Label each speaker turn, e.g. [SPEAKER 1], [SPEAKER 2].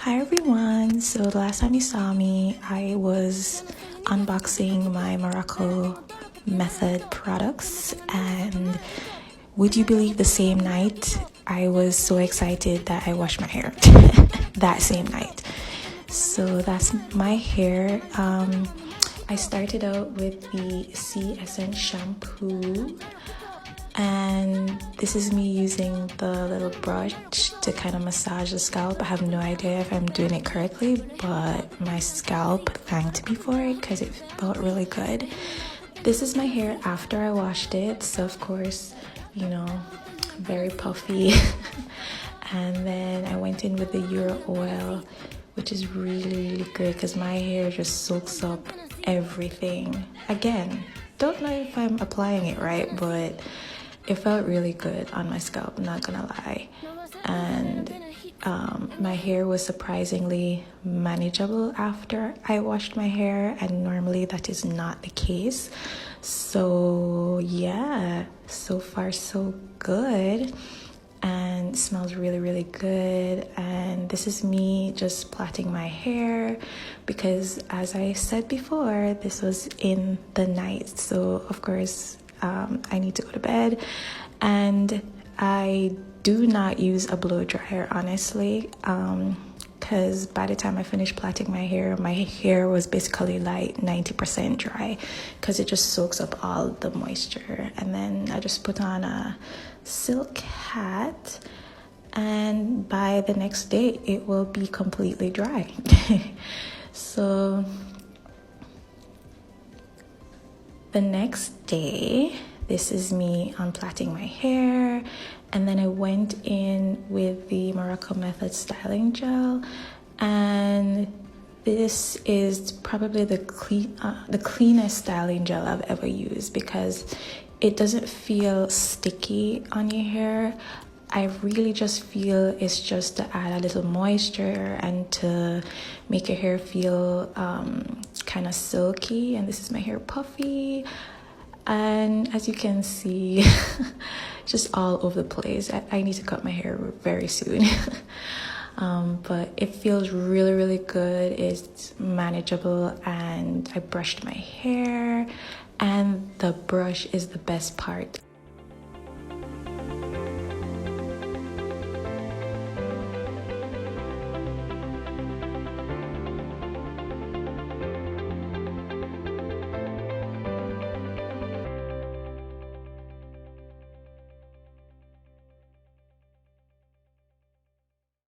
[SPEAKER 1] Hi everyone, so the last time you saw me I was unboxing my Morrocco Method products, and would you believe the same night I was so excited that I washed my hair that same night. So that's my hair. I started out with the Sea Essence Shampoo, and this is me using the little brush to kind of massage the scalp. I have no idea if I'm doing it correctly, but my scalp thanked me for it because it felt really good. This is my hair after I washed it, so of course, you know, very puffy. And then I went in with the Euro oil, which is really good because my hair just soaks up everything. Again, don't know if I'm applying it right, but it felt really good on my scalp, not gonna lie. And my hair was surprisingly manageable after I washed my hair, and normally that is not the case. So yeah, so far so good, and smells really good. And this is me just plaiting my hair because, as I said before, this was in the night, so of course I need to go to bed. And I do not use a blow dryer, honestly, because by the time I finished plaiting my hair was basically like 90% dry because it just soaks up all the moisture. And then I just put on a silk hat, and by the next day it will be completely dry. So the next day, this is me unplaiting my hair, and then I went in with the Morrocco Method styling gel, and this is probably the cleanest styling gel I've ever used because it doesn't feel sticky on your hair. I really just feel it's just to add a little moisture and to make your hair feel kind of silky. And this is my hair puffy, and as you can see, just all over the place. I need to cut my hair very soon. But it feels really good. It's manageable, and I brushed my hair, and the brush is the best part.